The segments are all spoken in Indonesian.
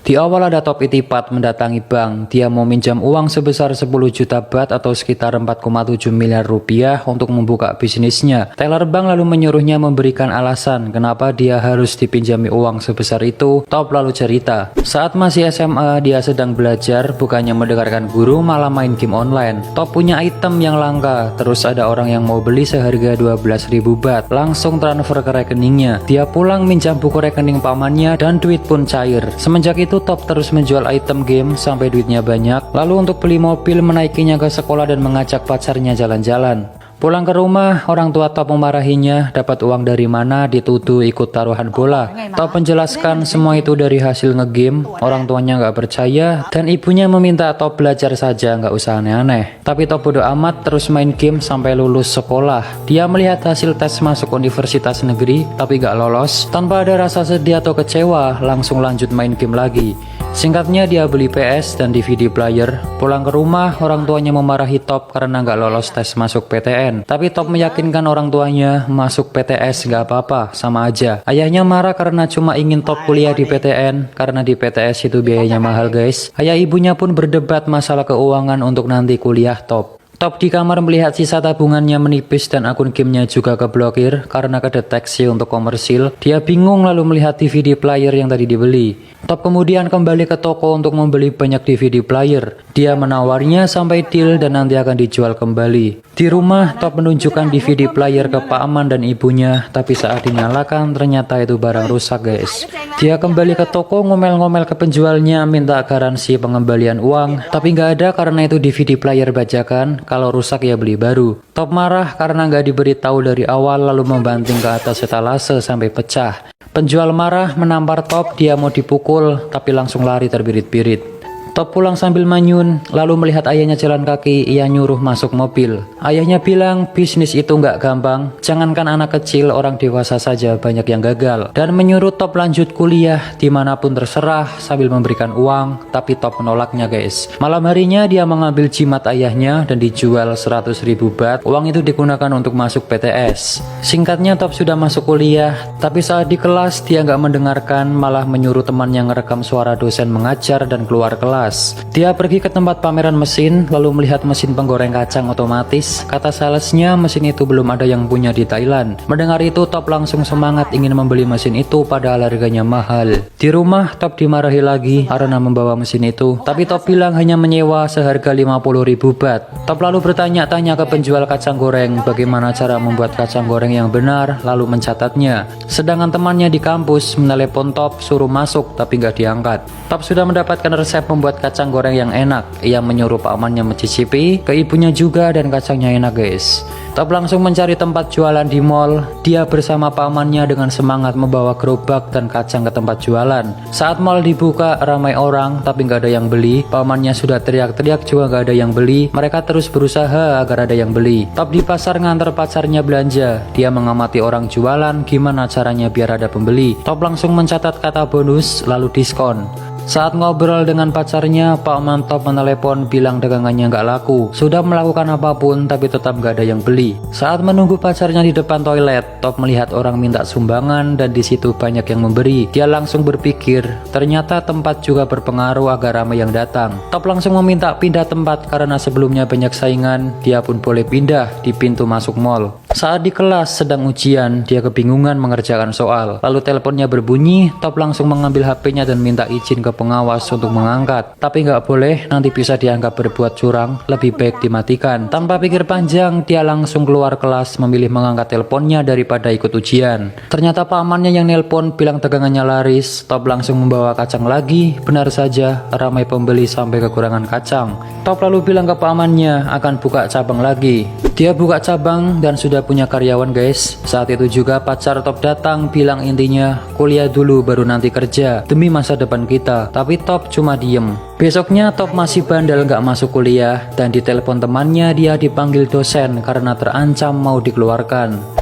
Di awal ada Top Itipat mendatangi bank. Dia mau minjam uang sebesar 10 juta baht atau sekitar 4,7 miliar rupiah untuk membuka bisnisnya. Teller bank lalu menyuruhnya memberikan alasan kenapa dia harus dipinjami uang sebesar itu. Top lalu cerita, saat masih SMA dia sedang belajar, bukannya mendengarkan guru malah main game online. Top punya item yang langka, terus ada orang yang mau beli seharga 12.000 baht. Langsung transfer ke rekeningnya. Dia pulang minjam buku rekening pamannya dan duit pun cair. Semenjak itu Top terus menjual item game sampai duitnya banyak. Lalu untuk beli mobil menaikinya ke sekolah dan mengajak pacarnya jalan-jalan. Pulang ke rumah, orang tua Top memarahinya, dapat uang dari mana, dituduh ikut taruhan bola. Top menjelaskan semua itu dari hasil ngegame, orang tuanya nggak percaya, dan ibunya meminta Top belajar saja, nggak usah aneh-aneh. Tapi Top bodo amat terus main game sampai lulus sekolah. Dia melihat hasil tes masuk universitas negeri, tapi nggak lolos. Tanpa ada rasa sedih atau kecewa, langsung lanjut main game lagi. Singkatnya dia beli PS dan DVD player. Pulang ke rumah, orang tuanya memarahi Top karena nggak lolos tes masuk PTN. Tapi Top meyakinkan orang tuanya masuk PTS nggak apa-apa, sama aja. Ayahnya marah karena cuma ingin Top kuliah di PTN, karena di PTS itu biayanya mahal guys. Ayah ibunya pun berdebat masalah keuangan untuk nanti kuliah Top. Top di kamar melihat sisa tabungannya menipis dan akun gamenya juga keblokir karena kedeteksi untuk komersil. Dia bingung lalu melihat DVD player yang tadi dibeli. Top kemudian kembali ke toko untuk membeli banyak DVD player. Dia menawarnya sampai deal dan nanti akan dijual kembali. Di rumah, Top menunjukkan DVD player ke Pak Aman dan ibunya, tapi saat dinyalakan ternyata itu barang rusak guys. Dia kembali ke toko ngomel-ngomel ke penjualnya minta garansi pengembalian uang, tapi nggak ada karena itu DVD player bajakan. Kalau rusak ya beli baru. Top marah karena nggak diberitahu dari awal lalu membanting ke atas etalase sampai pecah. Penjual marah menampar Top, dia mau dipukul tapi langsung lari terbirit-birit. Top pulang sambil manyun, lalu melihat ayahnya jalan kaki, ia nyuruh masuk mobil. Ayahnya bilang bisnis itu nggak gampang, jangankan anak kecil, orang dewasa saja banyak yang gagal. Dan menyuruh Top lanjut kuliah dimanapun terserah sambil memberikan uang, tapi Top menolaknya guys. Malam harinya dia mengambil jimat ayahnya dan dijual 100.000 baht. Uang itu digunakan untuk masuk PTS. Singkatnya Top sudah masuk kuliah, tapi saat di kelas dia nggak mendengarkan, malah menyuruh temannya ngerekam suara dosen mengajar dan keluar kelas. Dia pergi ke tempat pameran mesin, lalu melihat mesin penggoreng kacang otomatis. Kata salesnya mesin itu belum ada yang punya di Thailand. Mendengar itu Top langsung semangat ingin membeli mesin itu padahal harganya mahal. Di rumah Top dimarahi lagi karena membawa mesin itu, tapi Top bilang hanya menyewa seharga 50.000 baht. Top lalu bertanya-tanya ke penjual kacang goreng bagaimana cara membuat kacang goreng yang benar, lalu mencatatnya. Sedangkan temannya di kampus menelepon Top suruh masuk tapi nggak diangkat. Top sudah mendapatkan resep membuat kacang goreng yang enak. Ia menyuruh pamannya mencicipi, ke ibunya juga, dan kacangnya enak guys. Top langsung mencari tempat jualan di mall. Dia bersama pamannya dengan semangat membawa gerobak dan kacang ke tempat jualan. Saat mall dibuka ramai orang tapi nggak ada yang beli. Pamannya sudah teriak-teriak juga nggak ada yang beli. Mereka terus berusaha agar ada yang beli. Top di pasar ngantar pacarnya belanja. Dia mengamati orang jualan gimana caranya biar ada pembeli. Top langsung mencatat kata bonus lalu diskon. Saat ngobrol dengan pacarnya, Pak Man Top menelepon bilang dagangannya nggak laku. Sudah melakukan apapun tapi tetap nggak ada yang beli. Saat menunggu pacarnya di depan toilet, Top melihat orang minta sumbangan dan di situ banyak yang memberi. Dia langsung berpikir, ternyata tempat juga berpengaruh agar ramai yang datang. Top langsung meminta pindah tempat karena sebelumnya banyak saingan. Dia pun boleh pindah di pintu masuk mall. Saat di kelas sedang ujian, dia kebingungan mengerjakan soal. Lalu teleponnya berbunyi, Top langsung mengambil HP-nya dan minta izin ke pengawas untuk mengangkat. Tapi nggak boleh, nanti bisa dianggap berbuat curang, lebih baik dimatikan. Tanpa pikir panjang, dia langsung keluar kelas memilih mengangkat teleponnya daripada ikut ujian. Ternyata pamannya yang nelpon bilang dagangannya laris. Top langsung membawa kacang lagi. Benar saja, ramai pembeli sampai kekurangan kacang. Top lalu bilang ke pamannya akan buka cabang lagi. Dia buka cabang dan sudah punya karyawan guys. Saat itu juga pacar Top datang bilang intinya kuliah dulu baru nanti kerja demi masa depan kita. Tapi Top cuma diem. Besoknya Top masih bandel nggak masuk kuliah dan ditelepon temannya dia dipanggil dosen karena terancam mau dikeluarkan.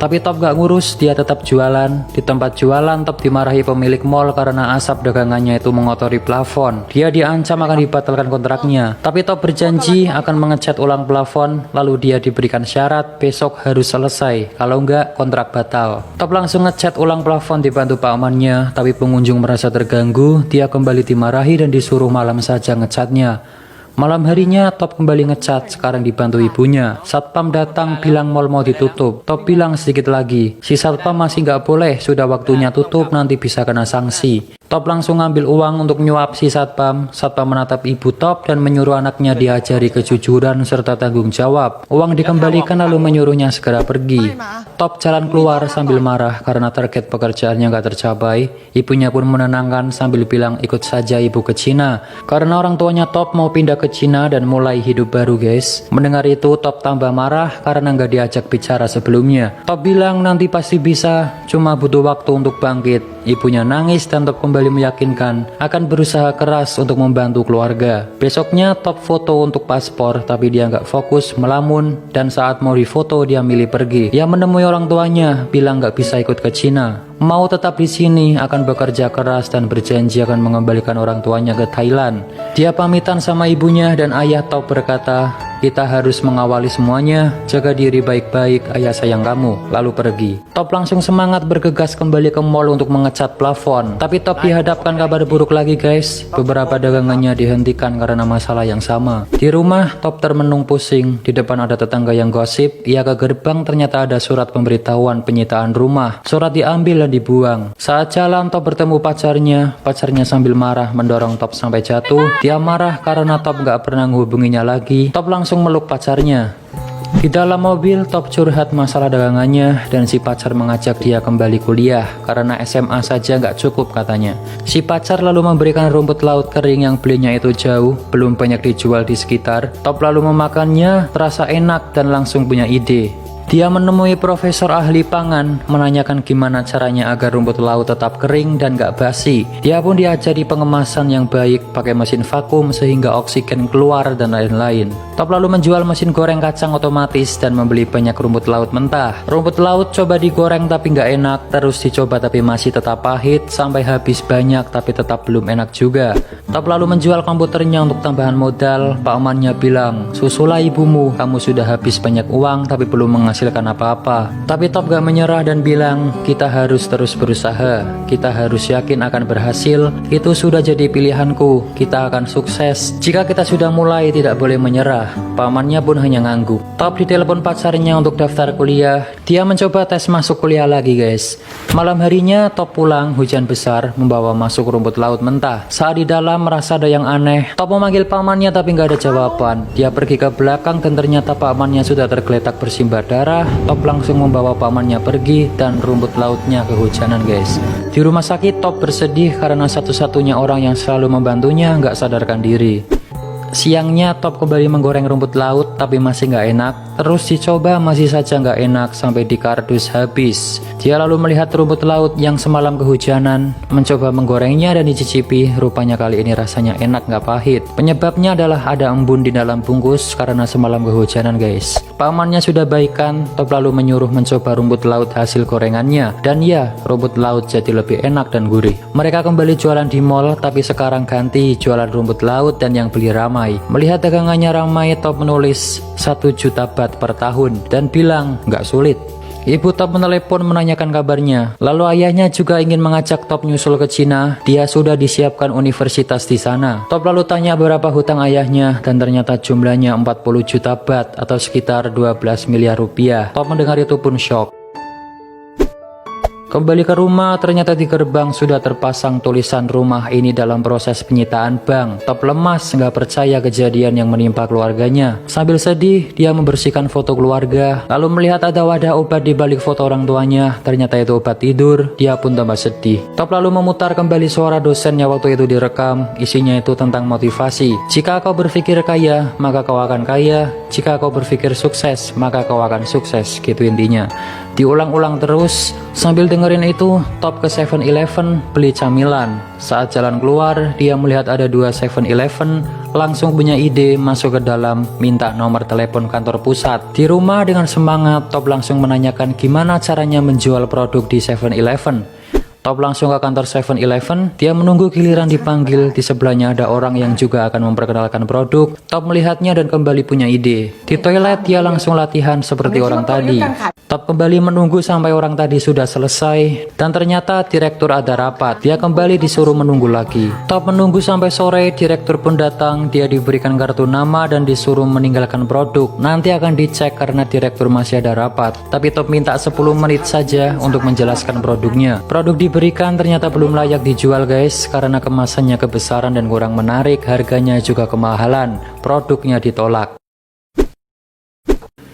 Tapi Top gak ngurus, dia tetap jualan. Di tempat jualan, Top dimarahi pemilik mall karena asap dagangannya itu mengotori plafon. Dia diancam akan dibatalkan kontraknya. Tapi Top berjanji akan mengecat ulang plafon, lalu dia diberikan syarat besok harus selesai. Kalau enggak, kontrak batal. Top langsung ngecat ulang plafon dibantu pamannya, tapi pengunjung merasa terganggu. Dia kembali dimarahi dan disuruh malam saja ngecatnya. Malam harinya Top kembali ngecat, sekarang dibantu ibunya. Satpam datang bilang mall mau ditutup. Top bilang sedikit lagi, si satpam masih nggak boleh, sudah waktunya tutup, nanti bisa kena sanksi. Top langsung ngambil uang untuk nyuap si satpam. Satpam menatap ibu Top dan menyuruh anaknya diajari kejujuran serta tanggung jawab. Uang dikembalikan lalu menyuruhnya segera pergi. Top jalan keluar sambil marah karena target pekerjaannya nggak tercapai. Ibunya pun menenangkan sambil bilang ikut saja ibu ke Cina. Karena orang tuanya Top mau pindah ke Cina dan mulai hidup baru guys. Mendengar itu Top tambah marah karena nggak diajak bicara sebelumnya. Top bilang nanti pasti bisa, cuma butuh waktu untuk bangkit. Ibunya nangis dan Top kembali meyakinkan akan berusaha keras untuk membantu keluarga. Besoknya Top foto untuk paspor, tapi dia nggak fokus, melamun, dan saat mau difoto dia milih pergi. Dia menemui orang tuanya, bilang nggak bisa ikut ke Cina. Mau tetap di sini, akan bekerja keras dan berjanji akan mengembalikan orang tuanya ke Thailand. Dia pamitan sama ibunya dan ayah Top berkata, kita harus mengawali semuanya, jaga diri baik-baik, ayah sayang kamu, lalu pergi. Top langsung semangat bergegas kembali ke mall untuk mengecat plafon. Tapi Top dihadapkan kabar buruk lagi guys, beberapa dagangannya dihentikan karena masalah yang sama. Di rumah, Top termenung pusing, di depan ada tetangga yang gosip, ia ke gerbang ternyata ada surat pemberitahuan penyitaan rumah. Surat diambil dan dibuang. Saat jalan Top bertemu pacarnya sambil marah mendorong Top sampai jatuh. Dia marah karena Top gak pernah menghubunginya lagi. Top langsung meluk pacarnya. Di dalam mobil Top curhat masalah dagangannya dan si pacar mengajak dia kembali kuliah karena SMA saja nggak cukup katanya. Si pacar lalu memberikan rumput laut kering yang belinya itu jauh, belum banyak dijual di sekitar. Top lalu memakannya, terasa enak dan langsung punya ide. Dia menemui profesor ahli pangan, menanyakan gimana caranya agar rumput laut tetap kering dan gak basi. Dia pun diajari pengemasan yang baik, pakai mesin vakum sehingga oksigen keluar dan lain-lain. Top lalu menjual mesin goreng kacang otomatis dan membeli banyak rumput laut mentah. Rumput laut coba digoreng tapi gak enak, terus dicoba tapi masih tetap pahit, sampai habis banyak tapi tetap belum enak juga. Top lalu menjual komputernya untuk tambahan modal. Pamannya bilang, susulah ibumu, kamu sudah habis banyak uang tapi belum menghasilkan apa-apa. Tapi Top gak menyerah dan bilang, kita harus terus berusaha, kita harus yakin akan berhasil, itu sudah jadi pilihanku, kita akan sukses. Jika kita sudah mulai tidak boleh menyerah. Pamannya pun hanya ngangguk. Top ditelepon pacarnya untuk daftar kuliah. Dia mencoba tes masuk kuliah lagi guys. Malam harinya Top pulang, hujan besar, membawa masuk rumput laut mentah. Saat di dalam merasa ada yang aneh. Top memanggil pamannya tapi gak ada jawaban. Dia pergi ke belakang dan ternyata pamannya sudah tergeletak bersimbah darah. Top langsung membawa pamannya pergi dan rumput lautnya kehujanan guys. Di rumah sakit Top bersedih karena satu-satunya orang yang selalu membantunya nggak sadarkan diri. Siangnya Top kembali menggoreng rumput laut tapi masih nggak enak. Terus dicoba masih saja nggak enak sampai di kardus habis. Dia lalu melihat rumput laut yang semalam kehujanan, mencoba menggorengnya dan dicicipi. Rupanya kali ini rasanya enak nggak pahit. Penyebabnya adalah ada embun di dalam bungkus karena semalam kehujanan guys. Pamannya sudah baikan. Top lalu menyuruh mencoba rumput laut hasil gorengannya. Dan ya, rumput laut jadi lebih enak dan gurih. Mereka kembali jualan di mall tapi sekarang ganti jualan rumput laut dan yang beli ramai. Melihat dagangannya ramai, Top menulis 1 juta baht per tahun dan bilang nggak sulit. Ibu Top menelepon menanyakan kabarnya. Lalu ayahnya juga ingin mengajak Top nyusul ke Cina. Dia sudah disiapkan universitas di sana. Top lalu tanya berapa hutang ayahnya dan ternyata jumlahnya 40 juta baht atau sekitar 12 miliar rupiah. Top mendengar itu pun shock. Kembali ke rumah, ternyata di gerbang sudah terpasang tulisan rumah ini dalam proses penyitaan bank. Top lemas, nggak percaya kejadian yang menimpa keluarganya. Sambil sedih, dia membersihkan foto keluarga, lalu melihat ada wadah obat di balik foto orang tuanya. Ternyata itu obat tidur, dia pun tambah sedih. Top lalu memutar kembali suara dosennya waktu itu direkam, isinya itu tentang motivasi. Jika kau berpikir kaya, maka kau akan kaya. jika kau berpikir sukses, maka kau akan sukses, gitu intinya. Diulang-ulang terus. Sambil dengerin itu, Top ke 7-Eleven beli camilan. Saat jalan keluar, dia melihat ada 2 7-Eleven, langsung punya ide masuk ke dalam, minta nomor telepon kantor pusat. Di rumah dengan semangat, Top langsung menanyakan gimana caranya menjual produk di 7-Eleven. Top langsung ke kantor 7-Eleven, dia menunggu giliran dipanggil. Di sebelahnya ada orang yang juga akan memperkenalkan produk. Top melihatnya dan kembali punya ide. Di toilet dia langsung latihan seperti orang tadi. Top kembali menunggu sampai orang tadi sudah selesai, dan ternyata direktur ada rapat. Dia kembali disuruh menunggu lagi. Top menunggu sampai sore, direktur pun datang. Dia diberikan kartu nama dan disuruh meninggalkan produk. Nanti akan dicek karena direktur masih ada rapat. Tapi Top minta 10 menit saja untuk menjelaskan produknya. Produk diberikan ternyata belum layak dijual guys, karena kemasannya kebesaran dan kurang menarik, harganya juga kemahalan. Produknya ditolak.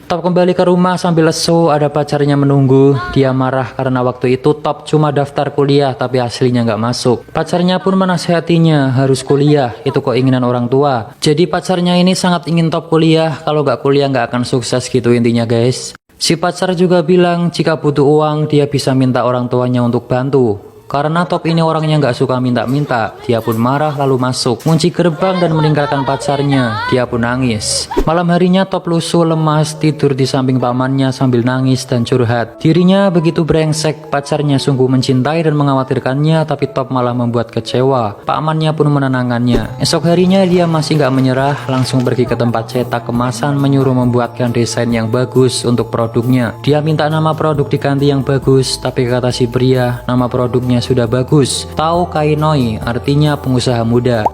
Top kembali ke rumah sambil lesu, ada pacarnya menunggu. Dia marah karena waktu itu Top cuma daftar kuliah tapi aslinya nggak masuk. Pacarnya pun menasihatinya harus kuliah, itu keinginan orang tua. Jadi pacarnya ini sangat ingin Top kuliah, kalau nggak kuliah nggak akan sukses gitu intinya guys. Si pacar juga bilang jika butuh uang dia bisa minta orang tuanya untuk bantu. Karena Top ini orangnya nggak suka minta-minta, dia pun marah lalu masuk, kunci gerbang dan meninggalkan pacarnya. Dia pun nangis. Malam harinya Top lusuh lemas, tidur di samping pamannya sambil nangis dan curhat. Dirinya begitu brengsek, pacarnya sungguh mencintai dan mengkhawatirkannya, tapi Top malah membuat kecewa. Pamannya pun menenangkannya. Esok harinya dia masih nggak menyerah, langsung pergi ke tempat cetak kemasan, menyuruh membuatkan desain yang bagus untuk produknya. Dia minta nama produk diganti yang bagus, tapi kata si pria, nama produknya sudah bagus, Tao Kai Noi, artinya pengusaha muda.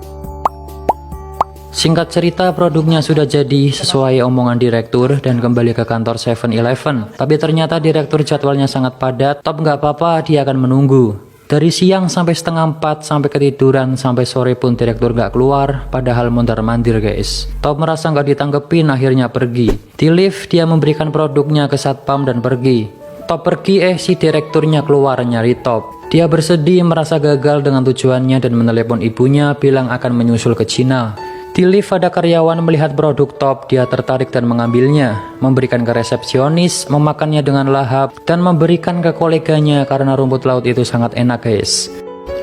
Singkat cerita, produknya sudah jadi sesuai omongan direktur dan kembali ke kantor 7-Eleven. Tapi ternyata direktur jadwalnya sangat padat. Top nggak apa-apa, dia akan menunggu. Dari siang sampai setengah 4, sampai ketiduran, sampai sore pun direktur nggak keluar, padahal mondar-mandir guys. Top merasa nggak ditanggepin, akhirnya pergi. Di lift, dia memberikan produknya ke satpam dan pergi. Top pergi, si direkturnya keluar nyari Top. Dia bersedih merasa gagal dengan tujuannya dan menelepon ibunya bilang akan menyusul ke Cina. Di lift ada karyawan melihat produk Top, dia tertarik dan mengambilnya, memberikan ke resepsionis, memakannya dengan lahap, dan memberikan ke koleganya karena rumput laut itu sangat enak guys.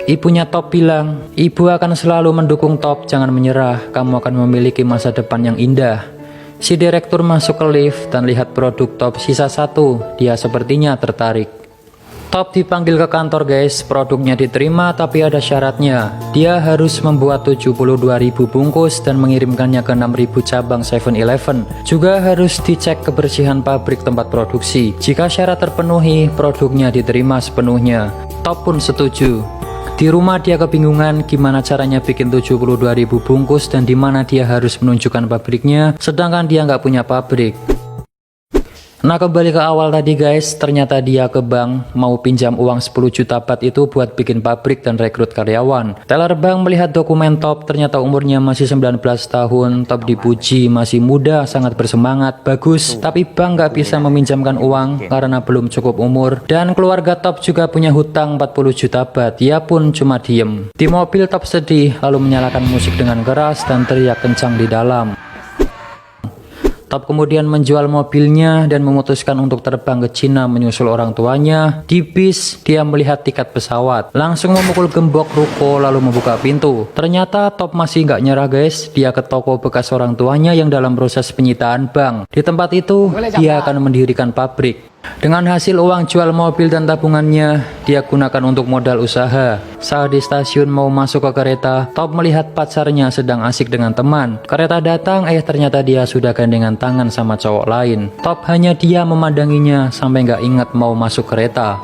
Ibunya Top bilang, ibu akan selalu mendukung Top, jangan menyerah, kamu akan memiliki masa depan yang indah. Si direktur masuk ke lift dan lihat produk Top sisa 1, dia sepertinya tertarik. Top dipanggil ke kantor guys, produknya diterima tapi ada syaratnya. Dia harus membuat 72.000 bungkus dan mengirimkannya ke 6.000 cabang 7-Eleven. Juga harus dicek kebersihan pabrik tempat produksi. Jika syarat terpenuhi, produknya diterima sepenuhnya. Top pun setuju. Di rumah dia kebingungan gimana caranya bikin 72.000 bungkus dan di mana dia harus menunjukkan pabriknya, sedangkan dia nggak punya pabrik. Nah kembali ke awal tadi guys, ternyata dia ke bank mau pinjam uang 10 juta baht itu buat bikin pabrik dan rekrut karyawan. Teller bank melihat dokumen Top, ternyata umurnya masih 19 tahun. Top dipuji masih muda, sangat bersemangat, bagus. Tapi bank nggak bisa meminjamkan uang karena belum cukup umur. Dan keluarga Top juga punya hutang 40 juta baht, dia pun cuma diem. Di mobil Top sedih, lalu menyalakan musik dengan keras dan teriak kencang di dalam. Top kemudian menjual mobilnya dan memutuskan untuk terbang ke Cina menyusul orang tuanya. Di bis, dia melihat tiket pesawat, langsung memukul gembok ruko lalu membuka pintu. Ternyata Top masih nggak nyerah guys, dia ke toko bekas orang tuanya yang dalam proses penyitaan bank. Di tempat itu, dia akan mendirikan pabrik. Dengan hasil uang jual mobil dan tabungannya, dia gunakan untuk modal usaha. Saat di stasiun mau masuk ke kereta, Top melihat pacarnya sedang asik dengan teman. Kereta datang, ternyata dia sudah gandengan tangan sama cowok lain. Top hanya dia memandanginya sampai nggak ingat mau masuk kereta.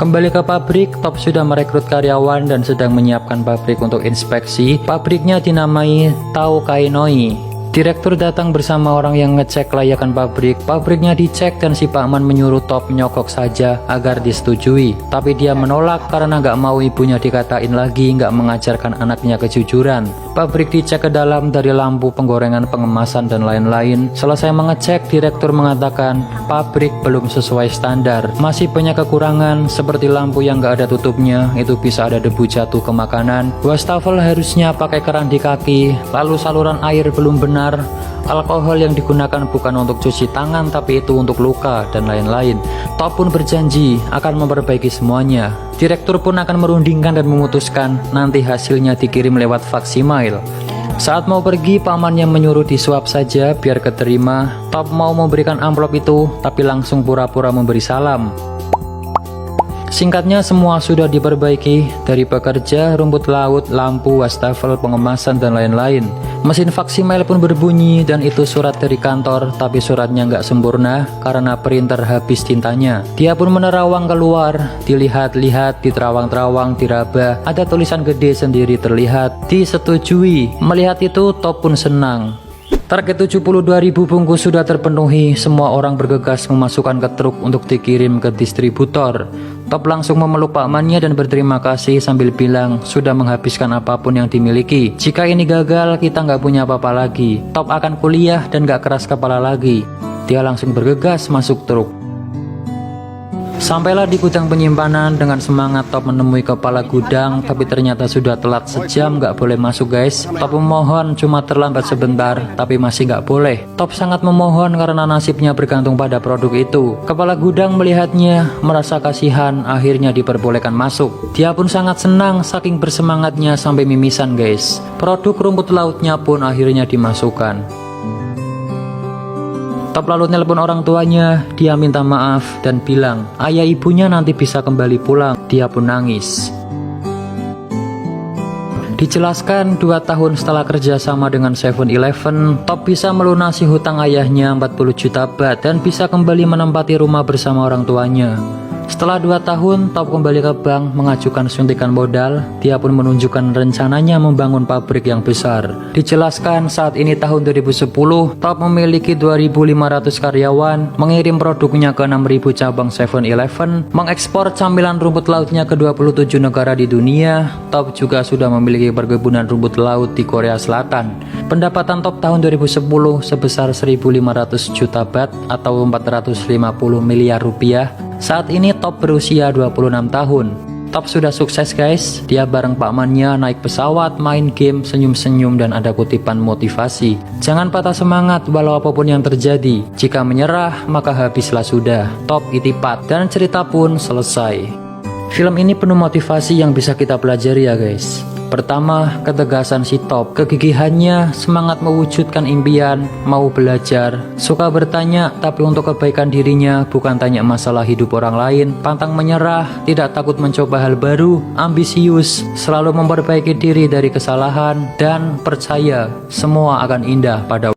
Kembali ke pabrik, Top sudah merekrut karyawan dan sedang menyiapkan pabrik untuk inspeksi. Pabriknya dinamai Tao Kai Noi. Direktur datang bersama orang yang ngecek kelayakan pabrik. Pabriknya dicek dan si Pak Man menyuruh Top nyokok saja agar disetujui. Tapi dia menolak karena nggak mau ibunya dikatain lagi nggak mengajarkan anaknya kejujuran. Pabrik dicek ke dalam dari lampu, penggorengan, pengemasan, dan lain-lain. Selesai mengecek, direktur mengatakan pabrik belum sesuai standar. Masih banyak kekurangan seperti lampu yang gak ada tutupnya, itu bisa ada debu jatuh ke makanan. Wastafel harusnya pakai keran di kaki, lalu saluran air belum benar. Alkohol yang digunakan bukan untuk cuci tangan tapi itu untuk luka dan lain-lain. Top pun berjanji akan memperbaiki semuanya. Direktur pun akan merundingkan dan memutuskan nanti hasilnya dikirim lewat fax email. Saat mau pergi, pamannya menyuruh disuap saja biar keterima. Top mau memberikan amplop itu tapi langsung pura-pura memberi salam. Singkatnya semua sudah diperbaiki, dari pekerja, rumput laut, lampu, wastafel, pengemasan, dan lain-lain. Mesin faksimail pun berbunyi dan itu surat dari kantor, tapi suratnya nggak sempurna karena printer habis tintanya. Dia pun menerawang keluar, dilihat-lihat, diterawang-terawang, diraba, ada tulisan gede sendiri terlihat, disetujui. Melihat itu Top pun senang. Target 72.000 bungkus sudah terpenuhi, semua orang bergegas memasukkan ke truk untuk dikirim ke distributor. Top langsung memeluk pakmannya dan berterima kasih sambil bilang sudah menghabiskan apapun yang dimiliki. Jika ini gagal, kita nggak punya apa-apa lagi. Top akan kuliah dan nggak keras kepala lagi. Dia langsung bergegas masuk truk. Sampailah di gudang penyimpanan. Dengan semangat Top menemui kepala gudang, tapi ternyata sudah telat sejam, nggak boleh masuk guys. Top memohon cuma terlambat sebentar, tapi masih nggak boleh. Top sangat memohon karena nasibnya bergantung pada produk itu. Kepala gudang melihatnya, merasa kasihan, akhirnya diperbolehkan masuk. Dia pun sangat senang, saking bersemangatnya sampai mimisan guys. Produk rumput lautnya pun akhirnya dimasukkan. Top lalu nelpon orang tuanya, dia minta maaf dan bilang ayah ibunya nanti bisa kembali pulang. Dia pun nangis. Dijelaskan 2 tahun setelah kerjasama dengan 7-Eleven, Top bisa melunasi hutang ayahnya 40 juta baht dan bisa kembali menempati rumah bersama orang tuanya. Setelah 2 tahun, Top kembali ke bank mengajukan suntikan modal. Dia pun menunjukkan rencananya membangun pabrik yang besar. Dijelaskan saat ini tahun 2010, Top memiliki 2.500 karyawan, mengirim produknya ke 6.000 cabang 7-Eleven, mengekspor camilan rumput lautnya ke 27 negara di dunia. Top juga sudah memiliki perkebunan rumput laut di Korea Selatan. Pendapatan Top tahun 2010 sebesar 1.500 juta baht atau 450 miliar rupiah. Saat ini Top berusia 26 tahun. Top sudah sukses guys. Dia bareng pakmannya naik pesawat, main game, senyum-senyum, dan ada kutipan motivasi. Jangan patah semangat walau apapun yang terjadi. Jika menyerah maka habislah sudah. Top itipat. Dan cerita pun selesai. Film ini penuh motivasi yang bisa kita pelajari ya guys. Pertama, ketegasan si Top, kegigihannya, semangat mewujudkan impian, mau belajar, suka bertanya tapi untuk kebaikan dirinya, bukan tanya masalah hidup orang lain, pantang menyerah, tidak takut mencoba hal baru, ambisius, selalu memperbaiki diri dari kesalahan, dan percaya semua akan indah pada